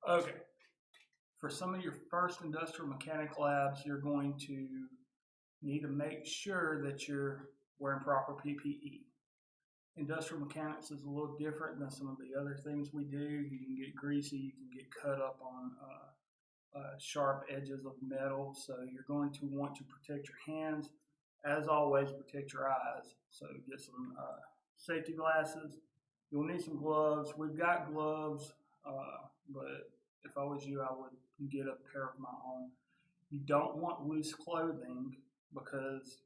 Okay. For some of your first industrial mechanic labs, you're going to need to make sure that you're wearing proper PPE. Industrial mechanics is a little different than some of the other things we do. You can get greasy, you can get cut up on sharp edges of metal, so you're going to want to protect your hands. As always, protect your eyes. So get some safety glasses. You'll need some gloves. We've got gloves, but if I was you, I would get a pair of my own. You don't want loose clothing because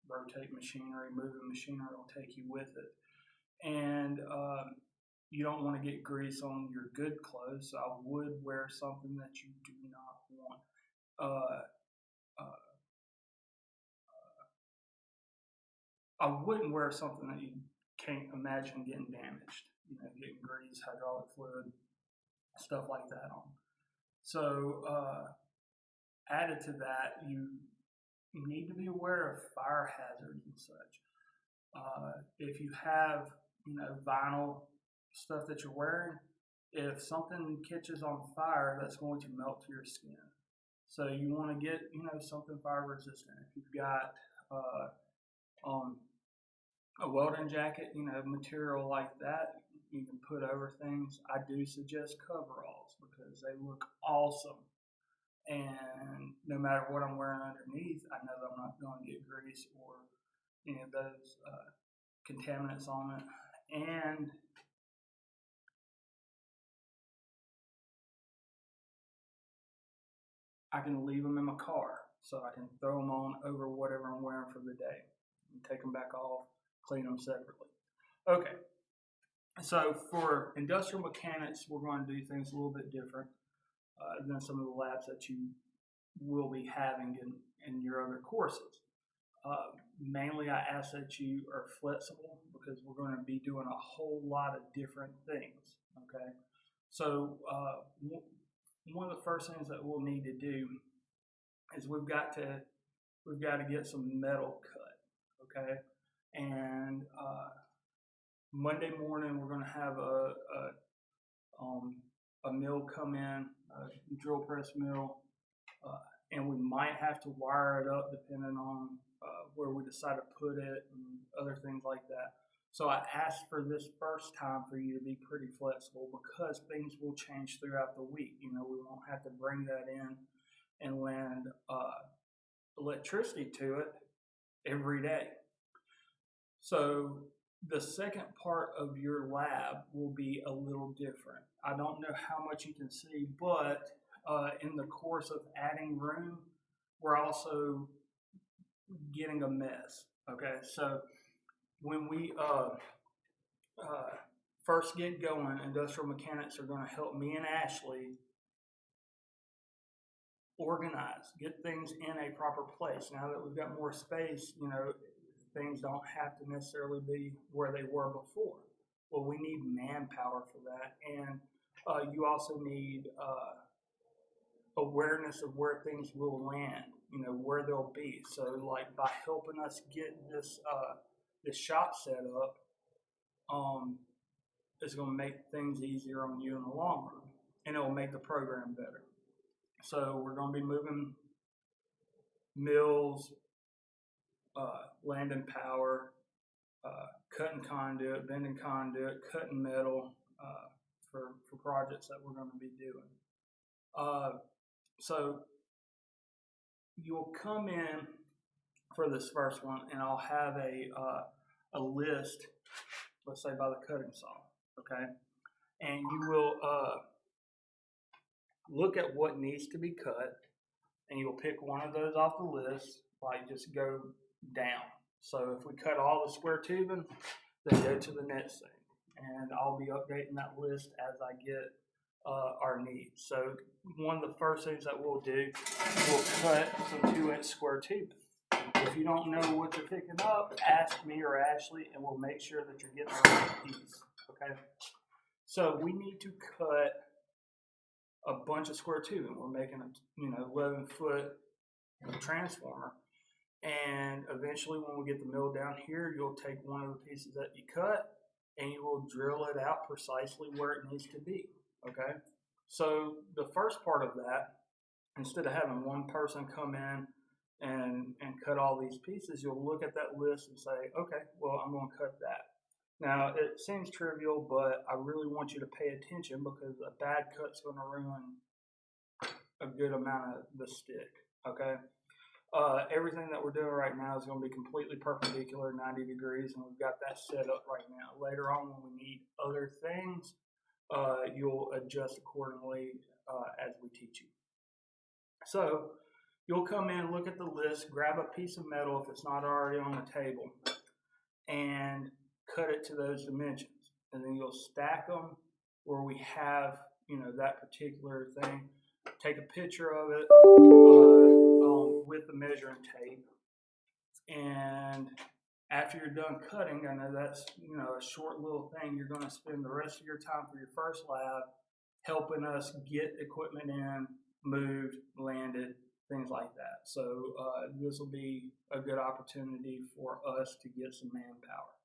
rotate machinery, moving machinery will take you with it. And you don't want to get grease on your good clothes, so I would wear something that you do not want. I wouldn't wear something that you can't imagine getting damaged, getting grease, hydraulic fluid, stuff like that on. So added to that, you need to be aware of fire hazards and such. If you have, vinyl stuff that you're wearing, if something catches on fire, that's going to melt to your skin. So you want to get, something fire resistant. If you've got a welding jacket, material like that, you can put over things. I do suggest coveralls because they look awesome. And no matter what I'm wearing underneath, I know that I'm not going to get grease or any of those contaminants on it. And I can leave them in my car, so I can throw them on over whatever I'm wearing for the day and take them back off, clean them separately. Okay, so for industrial mechanics, we're going to do things a little bit different than some of the labs that you will be having in your other courses. Mainly, I ask that you are flexible because we're going to be doing a whole lot of different things. Okay, so one of the first things that we'll need to do is we've got to get some metal cut. Okay, and Monday morning we're going to have a mill come in, a drill press mill, and we might have to wire it up depending on where we decide to put it and other things like that. So I asked for this first time for you to be pretty flexible because things will change throughout the week. We won't have to bring that in and lend electricity to it every day. So the second part of your lab will be a little different. I don't know how much you can see, but in the course of adding room, we're also getting a mess. Okay, so when we first get going, industrial mechanics are going to help me and Ashley organize, get things in a proper place. Now that we've got more space, things don't have to necessarily be where they were before. Well, we need manpower for that, and you also need awareness of where things will land, where they'll be. So, like by helping us get this shop set up, it's going to make things easier on you in the long run, and it will make the program better. So we're going to be moving mills, landing power, cutting conduit, bending conduit, cutting metal for projects that we're going to be doing. So you'll come in for this first one, and I'll have a list, let's say by the cutting saw, okay? And you will look at what needs to be cut, and you'll pick one of those off the list, like just go down. So if we cut all the square tubing, then go to the next thing. And I'll be updating that list as I get our needs. So one of the first things that we'll do, we'll cut some 2-inch square tubing. If you don't know what you're picking up, ask me or Ashley, and we'll make sure that you're getting the right piece. Okay? So we need to cut a bunch of square tubing. We're making a 11-foot transformer. And eventually when we get the mill down here, you'll take one of the pieces that you cut and you will drill it out precisely where it needs to be. Okay? So the first part of that, instead of having one person come in and cut all these pieces, you'll look at that list and say, okay, well, I'm going to cut that. Now, it seems trivial, but I really want you to pay attention because a bad cut's going to ruin a good amount of the stick, okay? Everything that we're doing right now is going to be completely perpendicular, 90 degrees, and we've got that set up right now. Later on, when we need other things, you'll adjust accordingly as we teach you. So you'll come in, look at the list, grab a piece of metal if it's not already on the table, and cut it to those dimensions. And then you'll stack them where we have, that particular thing. Take a picture of it with the measuring tape. And after you're done cutting, I know that's, a short little thing. You're going to spend the rest of your time for your first lab helping us get equipment in, moved, landed, things like that. So this will be a good opportunity for us to get some manpower.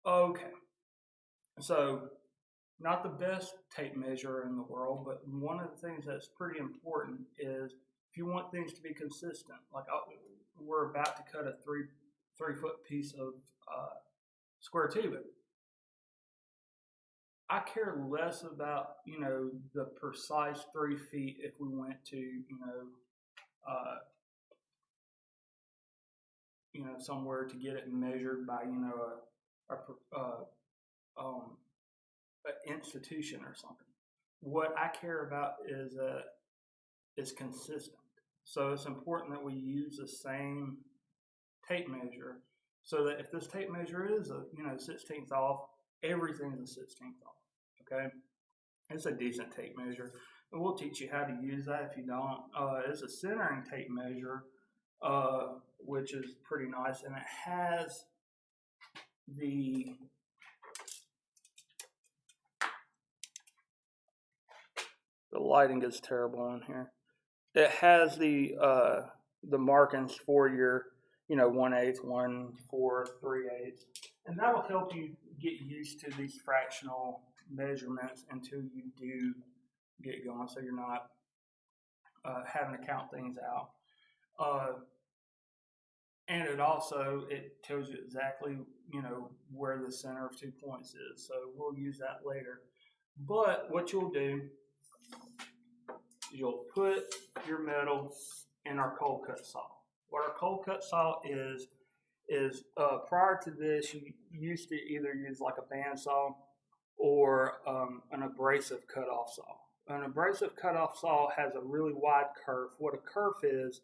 Okay, so not the best tape measure in the world, but one of the things that's pretty important is if you want things to be consistent, like we're about to cut a three foot piece of square tubing. I care less about, the precise 3 feet if we went to, somewhere to get it measured by, an institution or something. What I care about is consistent. So it's important that we use the same tape measure so that if this tape measure is a 16th off, everything's a 16th off. Okay, it's a decent tape measure, and we'll teach you how to use that if you don't. It's a centering tape measure, which is pretty nice, and it has the lighting is terrible on here. It has the markings for your 1/8, 1/4, 3/8, and that'll help you get used to these fractional measurements until you do get going, so you're not having to count things out. And it tells you exactly where the center of 2 points is. So we'll use that later. But what you'll do, you'll put your metal in our cold cut saw. What our cold cut saw is prior to this, you used to either use like a bandsaw or an abrasive cutoff saw. An abrasive cutoff saw has a really wide kerf. What a kerf is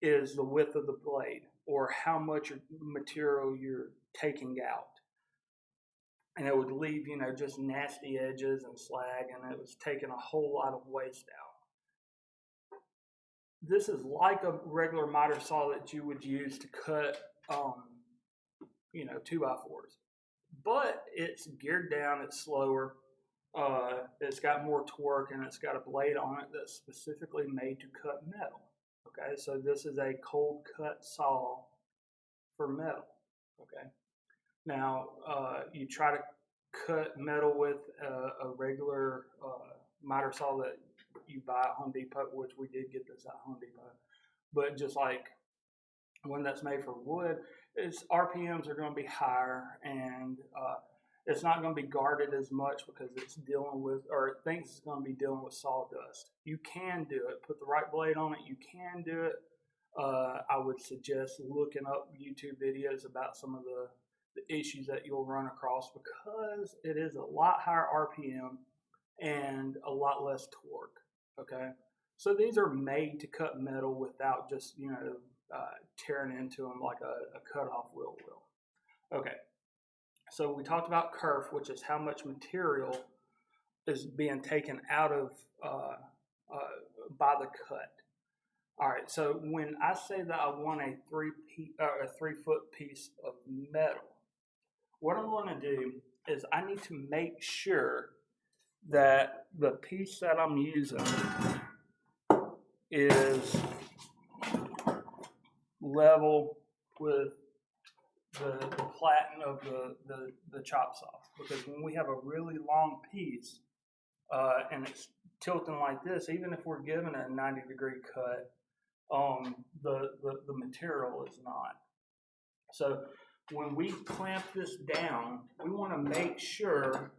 the width of the blade or how much material you're taking out. And it would leave, just nasty edges and slag, and it was taking a whole lot of waste out. This is like a regular miter saw that you would use to cut, 2x4s. But it's geared down, it's slower, it's got more torque, and it's got a blade on it that's specifically made to cut metal. Okay, so this is a cold cut saw for metal. Okay, now you try to cut metal with a regular miter saw that you buy at Home Depot, which we did get this at Home Depot, but just like one that's made for wood, its RPMs are going to be higher, and it's not going to be guarded as much because it's dealing with, or it thinks it's going to be dealing with sawdust. You can do it. Put the right blade on it. You can do it. I would suggest looking up YouTube videos about some of the issues that you'll run across because it is a lot higher RPM and a lot less torque. Okay, so these are made to cut metal without just tearing into them like a cutoff wheel will. Okay, so we talked about kerf, which is how much material is being taken out of by the cut. All right, so when I say that I want a 3 foot piece of metal, what I'm going to do is I need to make sure that the piece that I'm using is level with the platen of the chop saw. Because when we have a really long piece, and it's tilting like this, even if we're given a 90-degree cut, the material is not. So when we clamp this down, we want to make sure,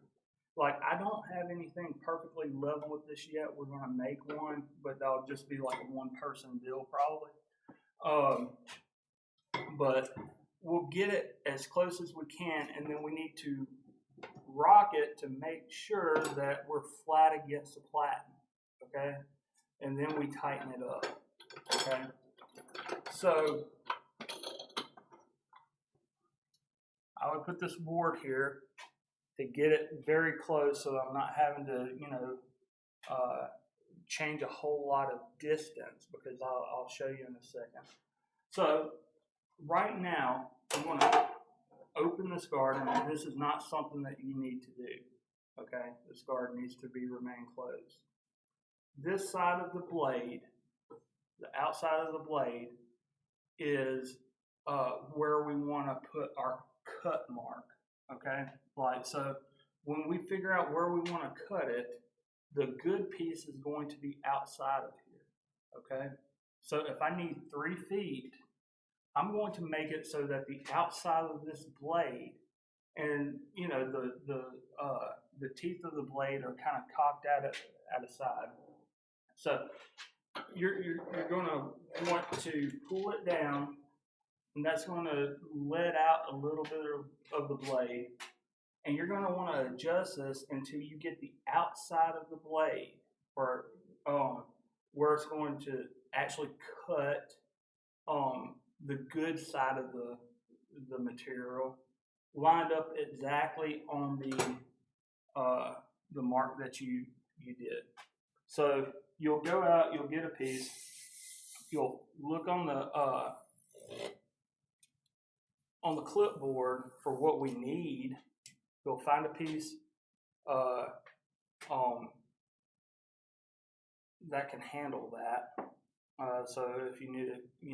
like, I don't have anything perfectly level with this yet. We're going to make one, but that'll just be like a one-person deal probably. But we'll get it as close as we can, and then we need to rock it to make sure that we're flat against the platen, okay? And then we tighten it up, okay? So I would put this board here to get it very close so I'm not having to, change a whole lot of distance, because I'll show you in a second. So right now, I'm going to open this garden, and this is not something that you need to do, okay? This garden needs to remain closed. This side of the blade, the outside of the blade, is where we want to put our cut mark, okay? Like, so when we figure out where we want to cut it, the good piece is going to be outside of here, okay? So if I need 3 feet, I'm going to make it so that the outside of this blade, and the teeth of the blade are kind of cocked at a side. So you're going to want to pull it down, and that's going to let out a little bit of the blade. And you're going to want to adjust this until you get the outside of the blade, or where it's going to actually cut the good side of the material, lined up exactly on the mark that you did. So you'll go out, you'll get a piece, you'll look on the clipboard for what we need. You'll find a piece that can handle that. So if you need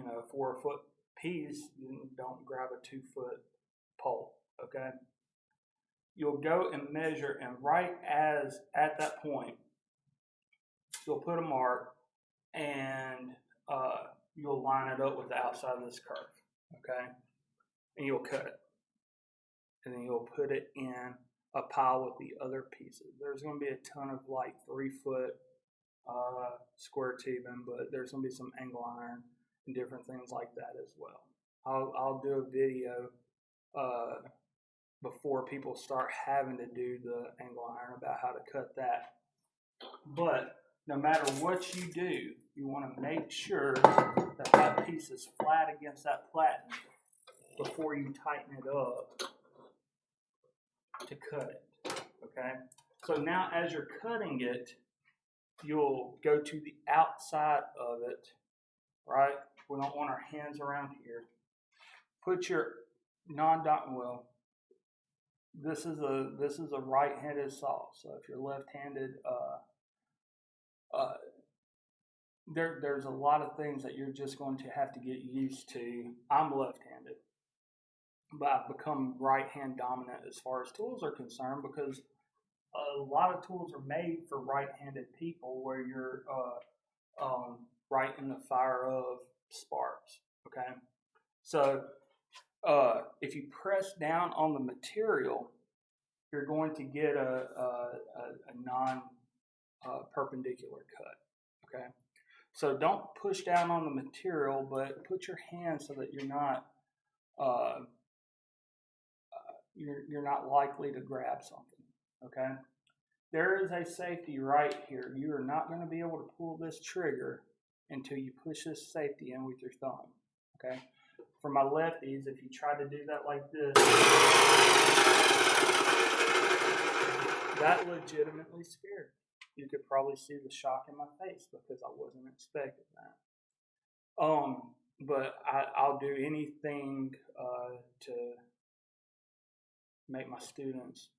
a 4-foot piece, don't grab a 2-foot pole, okay? You'll go and measure, and right at that point, you'll put a mark, and you'll line it up with the outside of this curve, okay? And you'll cut it. And then you'll put it in a pile with the other pieces. There's going to be a ton of like 3-foot square tubing, but there's going to be some angle iron and different things like that as well. I'll do a video before people start having to do the angle iron about how to cut that. But no matter what you do, you want to make sure that that piece is flat against that platen before you tighten it up to cut it, okay? So now as you're cutting it, you'll go to the outside of it, right? We don't want our hands around here. Put your well, this is a right-handed saw. So if you're left-handed, there's a lot of things that you're just going to have to get used to. I'm left-handed, but I've become right-hand dominant as far as tools are concerned, because a lot of tools are made for right-handed people, where you're right in the fire of sparks, okay? So if you press down on the material, you're going to get a non-perpendicular cut, okay? So don't push down on the material, but put your hand so that you're not you're not likely to grab something, okay? There is a safety right here. You are not going to be able to pull this trigger until you push this safety in with your thumb, okay? For my lefties, if you try to do that like this, that legitimately scared me. You could probably see the shock in my face because I wasn't expecting that. But I'll do anything to make my students,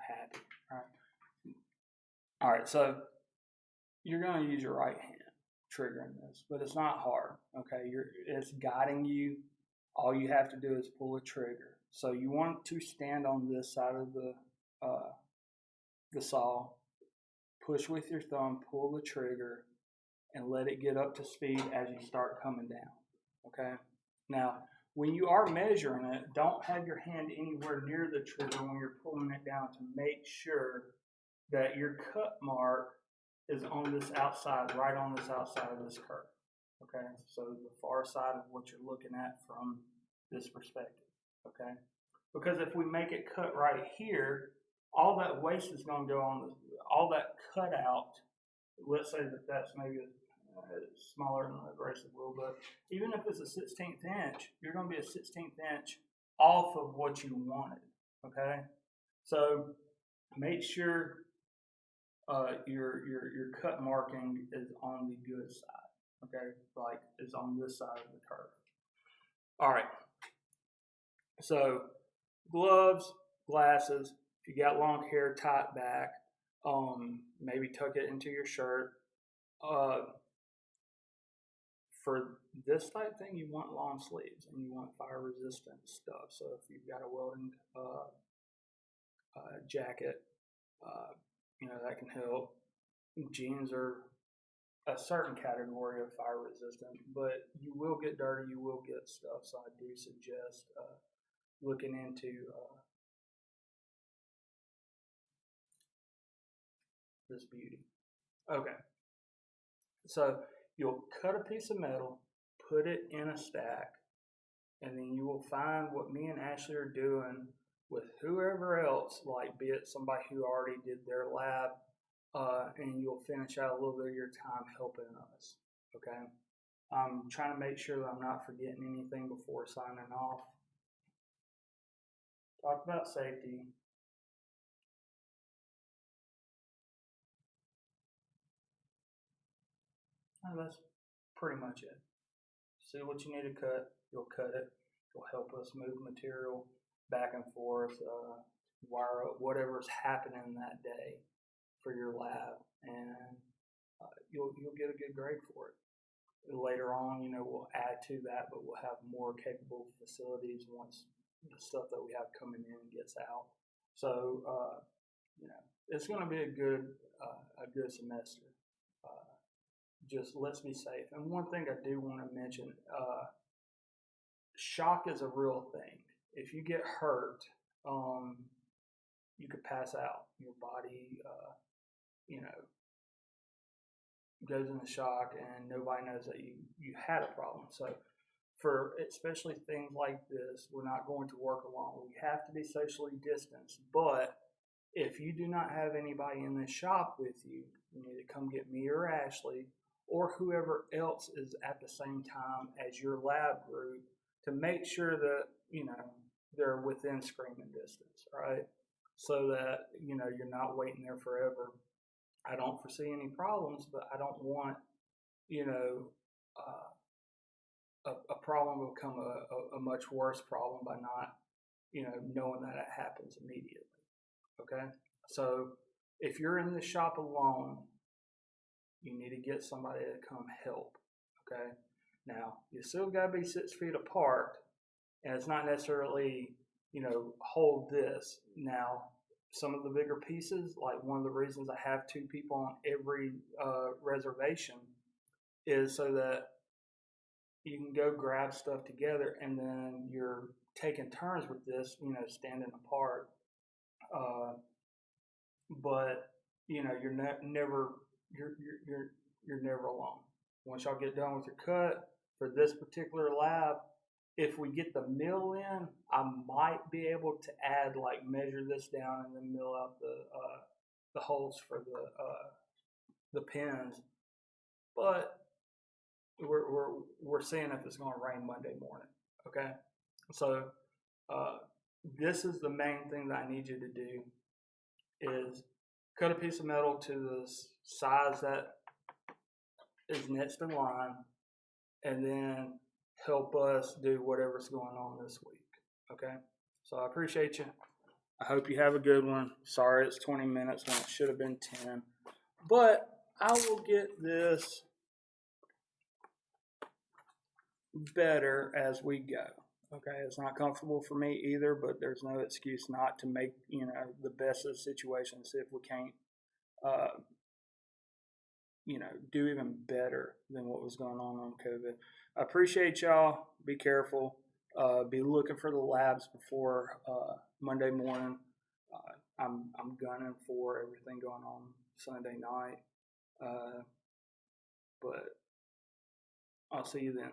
happy, right? All right, so you're going to use your right hand triggering this, but it's not hard, okay? It's guiding you. All you have to do is pull a trigger. So you want to stand on this side of the saw, push with your thumb, pull the trigger, and let it get up to speed as you start coming down. Okay? Now, when you are measuring it, don't have your hand anywhere near the trigger when you're pulling it down to make sure that your cut mark is on this outside, right on this outside of this curve. Okay? So the far side of what you're looking at from this perspective. Okay? Because if we make it cut right here, all that waste is going to go on all that cutout. Let's say that that's maybe smaller than the abrasive wheel, but even if it's a 16th inch, you're going to be a 16th inch off of what you wanted. Okay, so make sure your cut marking is on the good side. Okay, like is on this side of the curve. All right. So gloves, glasses. If you got long hair, tie it back. Maybe tuck it into your shirt. For this type thing, you want long sleeves and you want fire resistant stuff. So if you've got a welding jacket, that can help. Jeans are a certain category of fire resistant, but you will get dirty, you will get stuff. So I do suggest looking into this beauty. Okay, so you'll cut a piece of metal, put it in a stack, and then you will find what me and Ashley are doing with whoever else, like be it somebody who already did their lab, and you'll finish out a little bit of your time helping us. Okay, I'm trying to make sure that I'm not forgetting anything before signing off. Talk about safety. Oh, that's pretty much it. See what you need to cut, you'll cut it. It'll help us move material back and forth, wire up whatever's happening that day for your lab, and you'll get a good grade for it. Later on, we'll add to that, but we'll have more capable facilities once the stuff that we have coming in gets out. So, it's going to be a good semester. Just let's be safe. And one thing I do want to mention, shock is a real thing. If you get hurt, you could pass out. Your body, goes into shock and nobody knows that you had a problem. So for especially things like this, we're not going to work alone. We have to be socially distanced. But if you do not have anybody in the shop with you, you need to come get me or Ashley or whoever else is at the same time as your lab group to make sure that, they're within screaming distance, right? So that, you're not waiting there forever. I don't foresee any problems, but I don't want, a problem to become a much worse problem by not, knowing that it happens immediately. Okay? So if you're in the shop alone, you need to get somebody to come help. Okay? Now, you still got to be 6 feet apart, and it's not necessarily, hold this. Now, some of the bigger pieces, like one of the reasons I have 2 people on every reservation is so that you can go grab stuff together and then you're taking turns with this, standing apart. But you're never alone. Once y'all get done with your cut for this particular lab, if we get the mill in, I might be able to add, measure this down and then mill out the holes for the pins. But we're seeing if it's going to rain Monday morning. Okay, so this is the main thing that I need you to do is cut a piece of metal to the size that is next in line, and then help us do whatever's going on this week. Okay, so I appreciate you. I hope you have a good one. Sorry it's 20 minutes when it should have been 10, but I will get this better as we go. Okay, it's not comfortable for me either, but there's no excuse not to make the best of the situation. See if we can't do even better than what was going on COVID. I appreciate y'all. Be careful. Be looking for the labs before Monday morning. I'm gunning for everything going on Sunday night. But I'll see you then.